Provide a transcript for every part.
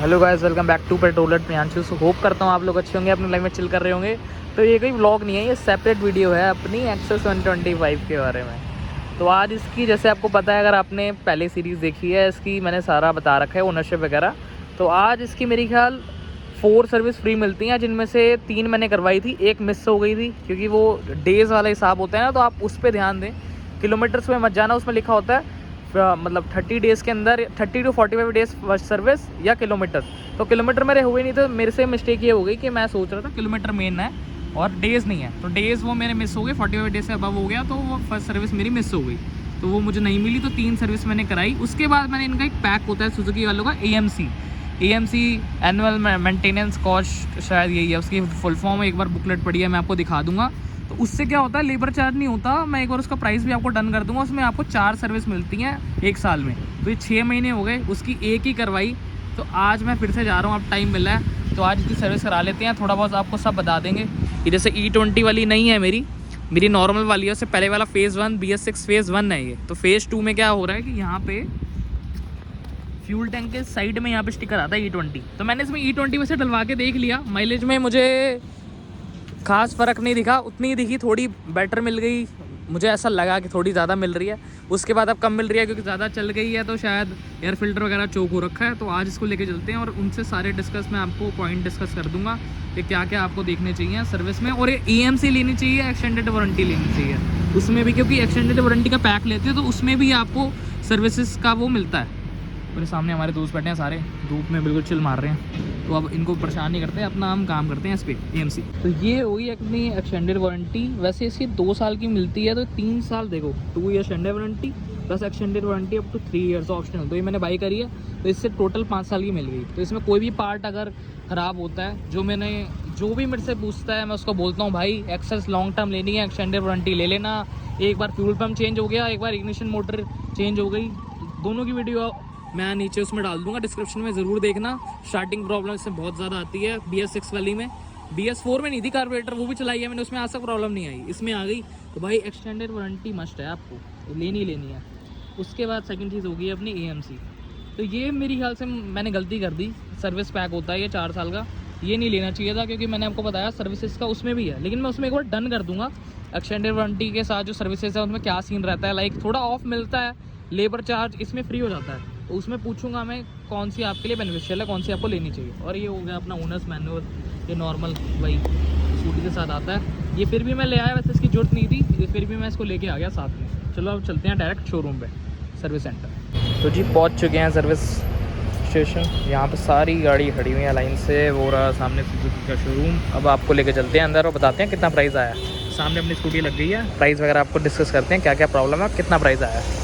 Hello guys, welcome back to Petroller Priyanshu. So hope करता हूँ आप लोग अच्छे होंगे, अपनी लाइफ में चिल कर रहे होंगे। तो ये कोई व्लॉग नहीं है, ये सेपरेट वीडियो है अपनी एक्सेस 125 के बारे में। तो आज इसकी, जैसे आपको पता है, अगर आपने पहले सीरीज़ देखी है इसकी, मैंने सारा बता रखा है ओनरशिप वगैरह। तो आज इसकी मेरी ख्याल 4 सर्विस फ्री मिलती हैं, जिनमें से 3 मैंने करवाई थी, एक मिस हो गई थी क्योंकि वो डेज़ वाला हिसाब होता है ना। तो आप उस पर ध्यान दें, किलोमीटर्स में मत जाना, उसमें लिखा होता है मतलब 30 डेज़ के अंदर 30 to 45 डेज़ सर्विस या किलोमीटर। तो किलोमीटर मेरे हुए नहीं, तो मेरे से मिस्टेक ये हो गई कि मैं सोच रहा था किलोमीटर मेन है और डेज़ नहीं है। तो डेज़ वो मेरे मिस हो गए, 45 डेज़ से अबव हो गया, तो वो फर्स्ट सर्विस मेरी मिस हो गई, तो वो मुझे नहीं मिली। तो 3 सर्विस मैंने कराई। उसके बाद मैंने इनका एक पैक होता है सुजुकी वालों का, AMC एनुअल मेंटेनेंस कॉस्ट, शायद यही है उसकी फुल फॉर्म। एक बार बुकलेट पढ़ी है, मैं आपको दिखा दूंगा। तो उससे क्या होता है, लेबर चार्ज नहीं होता। मैं एक बार उसका प्राइस भी आपको डन कर दूंगा। उसमें आपको 4 सर्विस मिलती हैं 1 साल में। तो ये 6 महीने हो गए, उसकी एक ही करवाई। तो आज मैं फिर से जा रहा हूँ, अब टाइम मिला है तो आज इसकी सर्विस करा लेते हैं। थोड़ा बहुत आपको सब बता देंगे। ये जैसे E20 वाली नहीं है मेरी नॉर्मल वाली है। उससे पहले वाला फेज़ 1 BS6 फेज़ 1 है ये। तो फेज़ 2 में क्या हो रहा है कि यहाँ पे फ्यूल टैंक के साइड में यहाँ पे स्टिकर आता है E20। तो मैंने इसमें E20 में से डलवा के देख लिया। माइलेज में मुझे खास फ़र्क नहीं दिखा, उतनी ही दिखी, थोड़ी बेटर मिल गई। मुझे ऐसा लगा कि थोड़ी ज़्यादा मिल रही है। उसके बाद अब कम मिल रही है क्योंकि ज़्यादा चल गई है, तो शायद एयर फिल्टर वगैरह चोक हो रखा है। तो आज इसको लेके चलते हैं और उनसे सारे डिस्कस, मैं आपको पॉइंट डिस्कस कर दूंगा कि क्या क्या आपको देखने चाहिए सर्विस में। और ये AMC लेनी चाहिए, एक्सटेंडेड वारंटी लेनी चाहिए उसमें भी, क्योंकि एक्सटेंडेड वारंटी का पैक लेते हो तो उसमें भी आपको सर्विसेज का वो मिलता है। मेरे सामने हमारे दोस्त बैठे हैं, सारे धूप में बिल्कुल चिल मार रहे हैं। तो अब इनको परेशान नहीं करते, अपना हम काम करते हैं इस पर AMC। तो ये होगी अपनी एक्सटेंडेड वारंटी। वैसे इसकी 2 साल की मिलती है, तो 3 साल देखो, 2 year extended warranty plus extended warranty up to 3 years optional. तो ये मैंने बाई करी है, तो इससे टोटल 5 साल की मिल गई। तो इसमें कोई भी पार्ट अगर ख़राब होता है, जो भी मेरे से पूछता है, मैं उसको बोलता हूँ भाई एक्सेस लॉन्ग टर्म लेनी है, एक्सटेंडेड वारंटी ले लेना। एक बार फ्यूल पम्प चेंज हो गया, एक बार इग्निशन मोटर चेंज हो गई, दोनों की वीडियो मैं नीचे उसमें डाल दूंगा, डिस्क्रिप्शन में ज़रूर देखना। स्टार्टिंग प्रॉब्लम इससे बहुत ज़्यादा आती है। BS6 वाली में, BS4 में नहीं थी कार्बोरेटर, वो भी चलाई है मैंने, उसमें आज तक प्रॉब्लम नहीं आई, इसमें आ गई। तो भाई एक्सटेंडेड वारंटी मस्ट है, आपको लेनी है। उसके बाद सेकंड चीज़ होगी अपनी AMC। तो ये मेरी ख्याल से मैंने गलती कर दी। सर्विस पैक होता है ये 4 साल का, ये नहीं लेना चाहिए था, क्योंकि मैंने आपको बताया सर्विसेज का उसमें भी है। लेकिन मैं उसमें एक बार डन कर दूंगा। एक्सटेंडेड वारंटी के साथ जो सर्विसेज है उनमें क्या सीन रहता है, लाइक थोड़ा ऑफ मिलता है, लेबर चार्ज इसमें फ्री हो जाता है। तो उसमें पूछूंगा मैं कौन सी आपके लिए बेनिफिशियल है, कौन सी आपको लेनी चाहिए। और ये हो गया अपना ओनर्स मैनुअल, ये नॉर्मल वही स्कूटी के साथ आता है। ये फिर भी मैं ले आया, वैसे इसकी जरूरत नहीं थी, फिर भी मैं इसको लेके आ गया साथ में। चलो अब चलते हैं डायरेक्ट शोरूम पे, सर्विस सेंटर। तो जी पहुंच चुके हैं सर्विस स्टेशन। यहाँ पे सारी गाड़ी खड़ी हुई है लाइन से, वो रहा सामने सुजुकी का शोरूम। अब आपको लेके चलते हैं अंदर और बताते हैं कितना प्राइस आया। सामने अपनी स्कूटी लग गई है, प्राइस वगैरह आपको डिस्कस करते हैं, क्या क्या प्रॉब्लम है, कितना प्राइस आया है।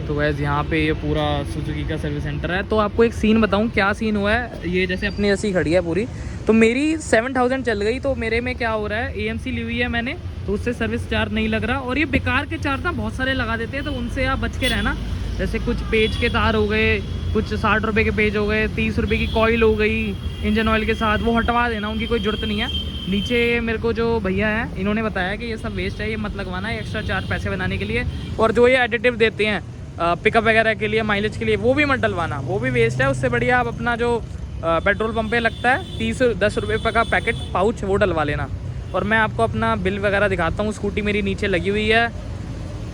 तो वैसे यहाँ पे ये पूरा सुजुकी का सर्विस सेंटर है। तो आपको एक सीन बताऊँ, क्या सीन हुआ है। ये जैसे अपनी ऐसी खड़ी है पूरी, तो मेरी 7000 चल गई। तो मेरे में क्या हो रहा है, AMC ली हुई है मैंने, तो उससे सर्विस चार्ज नहीं लग रहा। और ये बेकार के चार्ज ना बहुत सारे लगा देते हैं, तो उनसे आप बच के रहना। जैसे कुछ पेज के तार हो गए, कुछ 60 रुपये के पेज हो गए, 30 रुपये की कॉइल हो गई इंजन ऑयल के साथ, वो हटवा देना, उनकी कोई ज़रूरत नहीं है। नीचे मेरे को जो भैया हैं इन्होंने बताया कि ये सब वेस्ट है, ये मत लगवाना है, एक्स्ट्रा 4 पैसे बनाने के लिए। और जो ये एडिटिव देते हैं पिकअप वगैरह के लिए, माइलेज के लिए, वो भी मत डलवाना, वो भी वेस्ट है। उससे बढ़िया आप अपना जो पेट्रोल पंप पे लगता है 10 रुपये का पैकेट पाउच, वो डलवा लेना। और मैं आपको अपना बिल वगैरह दिखाता हूँ। स्कूटी मेरी नीचे लगी हुई है।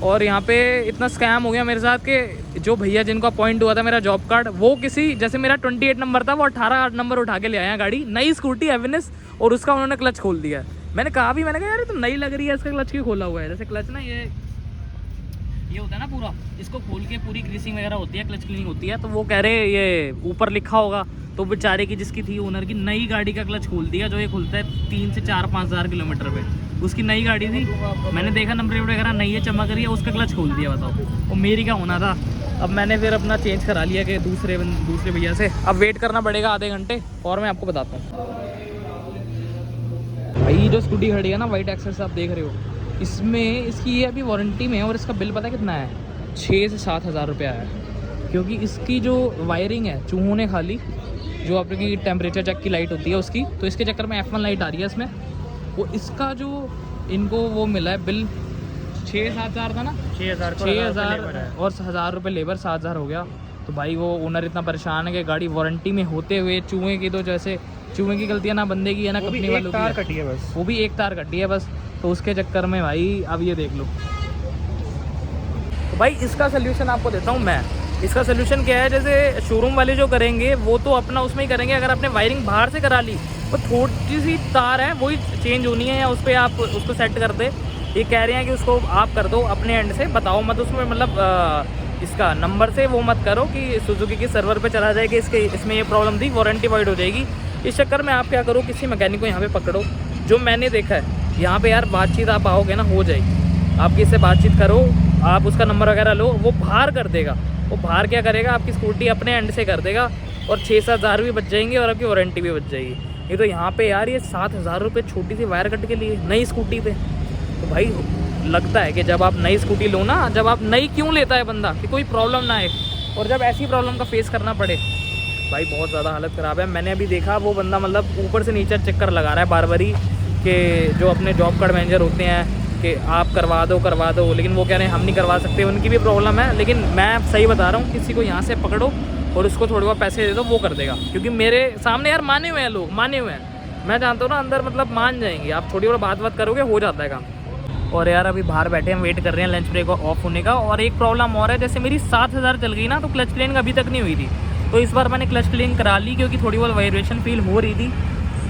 और यहाँ पे इतना स्कैम हो गया मेरे साथ कि जो भैया जिनको अपॉइंट हुआ था मेरा जॉब कार्ड, वो किसी, जैसे मेरा 28 नंबर था, वो 18 नंबर उठा के ले आया गाड़ी, नई स्कूटी एविनेस, और उसका उन्होंने क्लच खोल दिया। मैंने कहा यार तो नई लग रही है, इसका क्लच क्यों खोला हुआ है। जैसे क्लच ना ये होता है ना पूरा, इसको खोल के पूरी ग्रीसिंग वगैरह होती है, क्लच क्लीनिंग होती है। तो वो कह रहे ये ऊपर लिखा होगा, तो बेचारे की जिसकी थी ओनर की, नई गाड़ी का क्लच खोल दिया, जो ये खुलता है 3 से 4-5 हज़ार किलोमीटर पे। उसकी नई गाड़ी थी, मैंने देखा नंबर वगैरह नई है, चमक रही है, उसका क्लच खोल दिया, बताओ। वो मेरी का होना था। अब मैंने फिर अपना चेंज करा लिया कि दूसरे भैया से। अब वेट करना पड़ेगा आधे घंटे, और मैं आपको बताता हूँ। भाई ये जो स्कूटी खड़ी है ना वाइट एक्सेस आप देख रहे हो, इसमें इसकी ये अभी वारंटी में है और इसका बिल पता है कितना है, 6 से 7 हज़ार रुपया है। क्योंकि इसकी जो वायरिंग है चूहों ने खाली, जो आपकी टेम्परेचर चेक की लाइट होती है उसकी, तो इसके चक्कर में F1 लाइट आ रही है इसमें। वो इसका जो इनको वो मिला है बिल 6-7 हज़ार था ना, 6,000 और 1,000 रुपये लेबर, 7,000 हो गया। तो भाई वो ओनर इतना परेशान है कि गाड़ी वारंटी में होते हुए चूहे की, तो जैसे चूहे की गलतियाँ ना बंदे की है ना कंपनी वालों की, कटी है बस, वो भी एक तार कटी है बस। तो उसके चक्कर में भाई अब ये देख लो। तो भाई इसका सोल्यूशन आपको देता हूँ मैं। इसका सोल्यूशन क्या है, जैसे शोरूम वाले जो करेंगे वो तो अपना उसमें ही करेंगे। अगर आपने वायरिंग बाहर से करा ली तो थोड़ी सी तार है वही चेंज होनी है, या उस पर आप उसको सेट कर दे। ये कह रहे हैं कि उसको आप कर दो अपने एंड से, बताओ मत उसमें, मतलब इसका नंबर से वो मत करो कि सुजुकी के सर्वर पे चला जाए कि इसमें ये प्रॉब्लम थी, वारंटी वाइड हो जाएगी। इस चक्कर में आप क्या करो, किसी मैकेनिक को यहाँ पे पकड़ो। जो मैंने देखा है यहाँ पे यार, बातचीत आप आओगे ना हो जाएगी, आप किससे बातचीत करो, आप उसका नंबर वगैरह लो, वो बाहर कर देगा। वो बाहर क्या करेगा, आपकी स्कूटी अपने एंड से कर देगा और 6-7 हज़ार भी बच जाएंगे और आपकी वारंटी भी बच जाएगी। ये तो यहाँ पे यार ये 7,000 रुपये छोटी सी वायर कट के लिए नई स्कूटी पे। तो भाई लगता है कि जब आप नई स्कूटी लो ना, जब आप नई क्यों लेता है बंदा कि कोई प्रॉब्लम ना आए, और जब ऐसी प्रॉब्लम का फेस करना पड़े, भाई बहुत ज़्यादा हालत ख़राब है। मैंने अभी देखा वो बंदा मतलब ऊपर से नीचे चक्कर लगा रहा है बार बारी, कि जो अपने जॉब कार्ड मैनेजर होते हैं कि आप करवा दो, लेकिन वो कह रहे हैं हम नहीं करवा सकते, उनकी भी प्रॉब्लम है। लेकिन मैं सही बता रहा हूँ, किसी को यहाँ से पकड़ो और उसको थोड़े बहुत पैसे दे दो, वो कर देगा। क्योंकि मेरे सामने यार माने हुए हैं लोग, माने हुए हैं, मैं जानता हूँ ना अंदर मतलब मान जाएंगे। आप थोड़ी और बात करोगे हो जाता है काम। और यार अभी बाहर बैठे हम वेट कर रहे हैं लंच ब्रेक ऑफ होने का। और एक प्रॉब्लम और है, जैसे मेरी 7,000 चल गई ना, तो क्लच क्लीनिंग अभी तक नहीं हुई थी। तो इस बार मैंने क्लच क्लीनिंग करा ली क्योंकि थोड़ी बहुत वाइब्रेशन फील हो रही थी।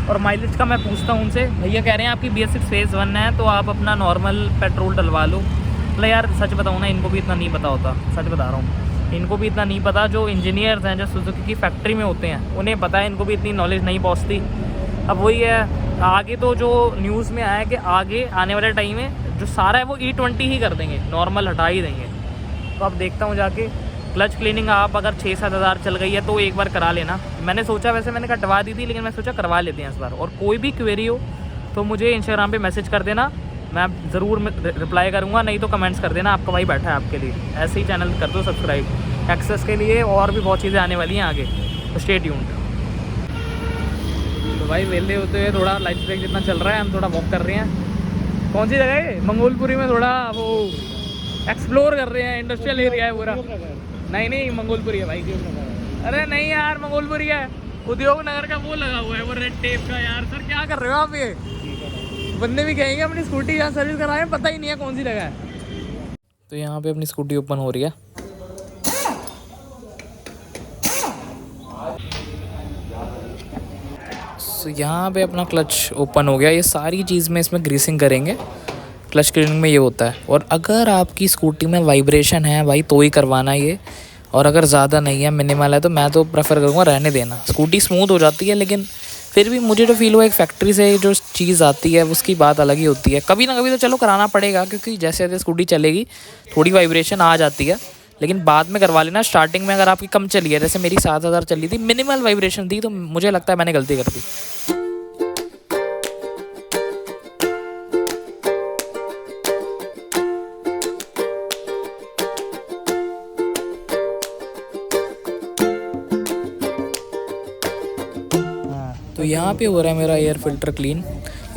और माइलेज का मैं पूछता हूँ उनसे, भैया कह रहे हैं आपकी BS6 फेज़ 1 है तो आप अपना नॉर्मल पेट्रोल डलवा लो। मतलब यार सच बताऊँ ना, इनको भी इतना नहीं पता होता, सच बता रहा हूँ, इनको भी इतना नहीं पता। जो इंजीनियर्स हैं, जो सुजुकी की फैक्ट्री में होते हैं, उन्हें पता है, इनको भी इतनी नॉलेज नहीं पहुँचती। अब वही है, आगे तो जो न्यूज़ में आया है कि आगे आने वाले टाइम में जो सारा है वो E20 ही कर देंगे, नॉर्मल हटा ही देंगे। तो अब देखता हूँ जाके। क्लच क्लीनिंग आप अगर 6-7 हज़ार चल गई है तो एक बार करा लेना। मैंने सोचा, वैसे मैंने कटवा दी थी, लेकिन मैं सोचा करवा लेते हैं इस बार। और कोई भी क्वेरी हो तो मुझे इंस्टाग्राम पे मैसेज कर देना, मैं ज़रूर रिप्लाई करूँगा, नहीं तो कमेंट्स कर देना। आपका भाई बैठा है आपके लिए। ऐसे ही चैनल कर दो सब्सक्राइब एक्सेस के लिए, और भी बहुत चीज़ें आने वाली हैं आगे, तो स्टे ट्यून्ड। तो भाई वेले होते हुए थोड़ा लंच ब्रेक जितना चल रहा है, हम थोड़ा वॉक कर रहे हैं। कौन सी जगह है, मंगोलपुरी में थोड़ा वो एक्सप्लोर कर रहे हैं। इंडस्ट्रियल एरिया है पूरा। नहीं मंगोलपुरी है भाई। अरे नहीं यार, मंगोलपुरी है, उद्योग नगर का वो लगा हुआ है, वो रेड टेप का। यार सर क्या कर रहे हो आप, ये बंदे भी कहेंगे अपनी स्कूटी यहाँ सर्विस कराए, पता ही नहीं है कौन सी जगह है। तो यहाँ पे अपनी स्कूटी ओपन हो रही है। तो यहाँ पे अपना क्लच ओपन हो गया। ये सारी चीज़ में इसमें ग्रीसिंग करेंगे, क्लच क्लीनिंग में ये होता है। और अगर आपकी स्कूटी में वाइब्रेशन है भाई तो ही करवाना ये, और अगर ज़्यादा नहीं है, मिनिमल है, तो मैं तो प्रेफर करूँगा रहने देना। स्कूटी स्मूथ हो जाती है, लेकिन फिर भी मुझे तो फील हुआ एक फैक्ट्री से जो चीज़ आती है उसकी बात अलग ही होती है। कभी ना कभी तो चलो कराना पड़ेगा, क्योंकि जैसे जैसे स्कूटी चलेगी थोड़ी वाइब्रेशन आ जाती है, लेकिन बाद में करवा लेना। स्टार्टिंग में अगर आपकी कम चली है, जैसे मेरी 7,000 चली थी, मिनिमल वाइब्रेशन थी, तो मुझे लगता है मैंने गलती कर दी। तो यहाँ पे हो रहा है मेरा air filter clean.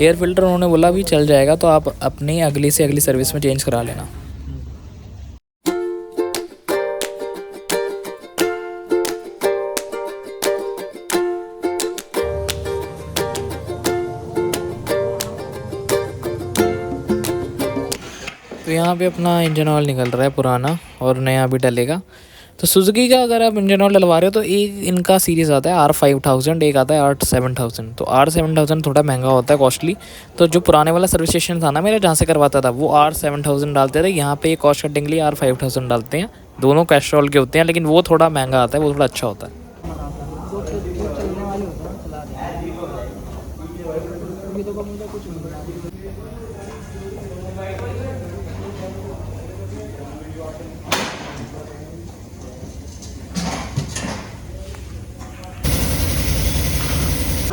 Air filter उन्होंने बोला भी चल जाएगा, तो आप अपनी अगली से अगली सर्विस में चेंज करा लेना। तो यहाँ पे अपना इंजन ऑयल निकल रहा है पुराना, और नया भी डलेगा। तो सुजुकी का अगर आप इंजन ऑयल डलवा रहे हो तो एक इनका सीरीज़ आता है R5000, एक आता है R7000। तो R7000 थोड़ा महंगा होता है, कॉस्टली। तो जो पुराने वाला सर्विस स्टेशन था ना मेरा, जहाँ से करवाता था, वो R7000 डालते थे। यहाँ पे कॉस्ट कटिंग के लिए R5000 डालते हैं। दोनों कैस्ट्रॉल के होते हैं, लेकिन वो थोड़ा महंगा आता है, वो थोड़ा अच्छा होता है।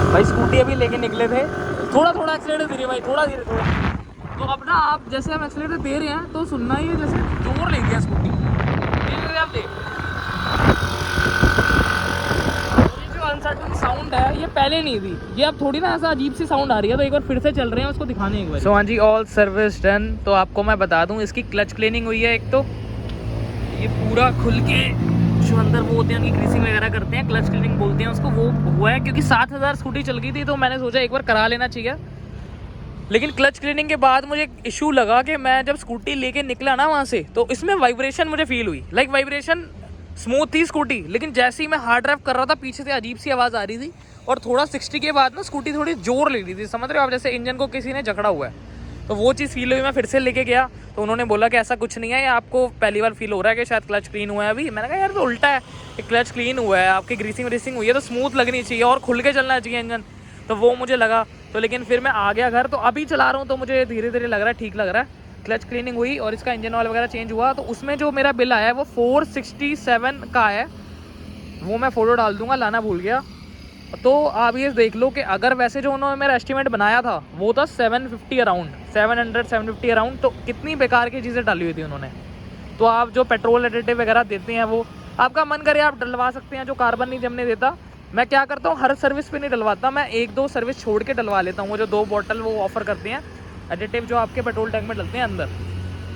भाई स्कूटी अभी लेके निकले थे, थोड़ा थोड़ा एक्सीलेटर धीरे भाई, थोड़ा धीरे थोड़ा। तो अब ना आप जैसे हम एक्सीलेटर दे रहे हैं तो सुनना ही है जैसे जोर ले दिया स्कूटी, देख रहे हैं आप, देख जो अनसर्टन साउंड है ये पहले नहीं थी, ये अब थोड़ी ना ऐसा अजीब सी साउंड आ रही है। तो एक बार फिर से चल रहे हैं उसको दिखाने एक बार। सो हाँ जी, ऑल सर्विस डन। तो आपको मैं बता दूं इसकी क्लच क्लीनिंग हुई है। एक तो ये पूरा खुल के जो अंदर वो होते हैं उनकी ग्रीसिंग वगैरह करते हैं, क्लच क्लीनिंग बोलते हैं उसको, वो हुआ है। क्योंकि 7000 स्कूटी चल गई थी तो मैंने सोचा एक बार करा लेना चाहिए। लेकिन क्लच क्लीनिंग के बाद मुझे एक इशू लगा कि मैं जब स्कूटी लेके निकला ना वहाँ से, तो इसमें वाइब्रेशन मुझे फील हुई। लाइक वाइब्रेशन स्मूथ थी स्कूटी, लेकिन जैसे ही मैं हार्ड ड्राइव कर रहा था पीछे से अजीब सी आवाज़ आ रही थी। और थोड़ा 60 के बाद ना स्कूटी थोड़ी जोर ले रही थी, समझ रहे हो आप, जैसे इंजन को किसी ने जकड़ा हुआ है। तो वो चीज़ फील हुई, मैं फिर से लेके गया तो उन्होंने बोला कि ऐसा कुछ नहीं है, ये आपको पहली बार फील हो रहा है कि शायद क्लच क्लीन हुआ है अभी। मैंने कहा यार तो उल्टा है, क्लच क्लीन हुआ है, आपकी ग्रीसिंग व्रीसिंग हुई है तो स्मूथ लगनी चाहिए और खुल के चलना चाहिए इंजन। तो वो मुझे लगा। तो लेकिन फिर मैं आ गया घर, तो अभी चला रहा हूँ तो मुझे धीरे धीरे लग रहा है ठीक लग रहा है। क्लच क्लीनिंग हुई और इसका इंजन ऑयल वगैरह चेंज हुआ, तो उसमें जो मेरा बिल आया है वो 467 का है। वो मैं फ़ोटो डाल दूंगा, लाना भूल गया। तो आप ये देख लो कि अगर वैसे जो उन्होंने मेरा एस्टीमेट बनाया था वो था 750 अराउंड, 750 अराउंड, तो कितनी बेकार की चीज़ें डाली हुई थी उन्होंने। तो आप जो पेट्रोल एडिटिव वगैरह देते हैं वो आपका मन करे आप डलवा सकते हैं, जो कार्बन नहीं जमने देता। मैं क्या करता हूँ, हर सर्विस पे नहीं डलवाता, मैं 1-2 सर्विस छोड़ के डलवा लेता हूँ। वो जो 2 बॉटल वो ऑफ़र करते हैं एडिटिव जो आपके पेट्रोल टैंक में डलते हैं अंदर।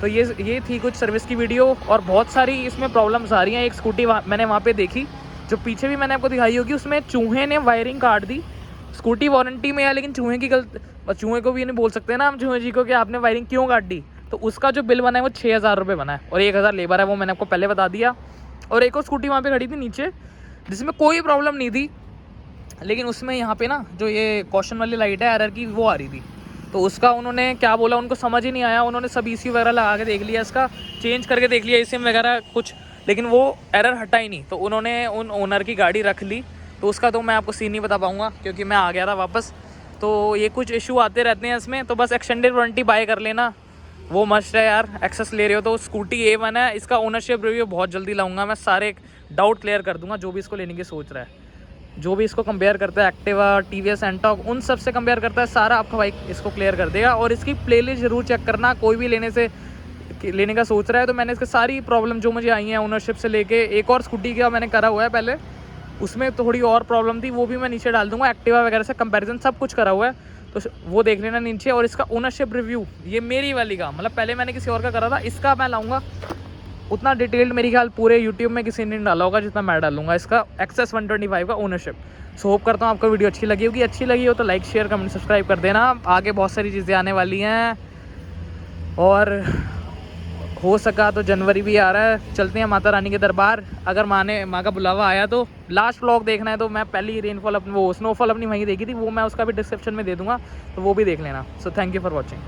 तो ये थी कुछ सर्विस की वीडियो, और बहुत सारी इसमें प्रॉब्लम्स आ रही हैं। एक स्कूटी मैंने वहाँ पे देखी जो पीछे भी मैंने आपको दिखाई होगी, उसमें चूहे ने वायरिंग काट दी। स्कूटी वारंटी में है लेकिन चूहे की चूहे को भी नहीं बोल सकते ना हम चूहे जी को कि आपने वायरिंग क्यों काट दी। तो उसका जो बिल बना है वो 6000 रुपये बना है, और 1000 लेबर है, वो मैंने आपको पहले बता दिया। और एक और स्कूटी वहाँ पे खड़ी थी नीचे जिसमें कोई प्रॉब्लम नहीं थी, लेकिन उसमें यहाँ पे ना जो ये कॉशन वाली लाइट है एरर की वो आ रही थी। तो उसका उन्होंने क्या बोला उनको समझ ही नहीं आया। उन्होंने सब ECU वगैरह लगा के देख लिया, इसका चेंज करके देख लिया ECM वगैरह कुछ, लेकिन वो एरर हटा ही नहीं। तो उन्होंने उन ओनर की गाड़ी रख ली। तो उसका तो मैं आपको सीन नहीं बता पाऊँगा क्योंकि मैं आ गया था वापस। तो ये कुछ इशू आते रहते हैं इसमें। तो बस एक्सटेंडेड वारंटी बाय कर लेना, वो मस्ट है यार। एक्सेस ले रहे हो तो स्कूटी A1 है, इसका ओनरशिप रिव्यू बहुत जल्दी लाऊंगा मैं, सारे डाउट क्लियर कर दूंगा जो भी इसको लेने की सोच रहा है। जो भी इसको कंपेयर करता है एक्टिवा, TVS एंटॉर्क, उन सब से कंपेयर करता है, सारा आपका बाइक इसको क्लियर कर देगा। और इसकी प्लेलिस्ट जरूर चेक करना, कोई भी लेने का सोच रहा है तो मैंने इसके सारी प्रॉब्लम जो मुझे आई हैं ओनरशिप से लेके, एक और स्कूटी का मैंने करा हुआ है पहले, उसमें थोड़ी और प्रॉब्लम थी, वो भी मैं नीचे डाल दूंगा। एक्टिवा वगैरह से कंपैरिजन सब कुछ करा हुआ है, तो वो देख लेना नीचे। और इसका ओनरशिप रिव्यू ये मेरी वाली का, मतलब पहले मैंने किसी और का करा था, इसका मैं लाऊंगा। उतना डिटेल्ड मेरी ख्याल पूरे यूट्यूब में किसी ने नहीं डाला होगा जितना मैं डालूंगा, इसका एक्सेस 125 का ओनरशिप। सो होप करता हूँ आपको वीडियो अच्छी लगी होगी। अच्छी लगी हो तो लाइक, शेयर, कमेंट, सब्सक्राइब कर देना। आगे बहुत सारी चीज़ें आने वाली हैं, और हो सका तो जनवरी भी आ रहा है, चलते हैं माता रानी के दरबार। अगर माँ का बुलावा आया तो लास्ट व्लॉग देखना है तो मैं पहली रेनफॉल अपनी, वो स्नोफॉल अपनी वहीं देखी थी, वो मैं उसका भी डिस्क्रिप्शन में दे दूँगा, तो वो भी देख लेना। So thank you for watching.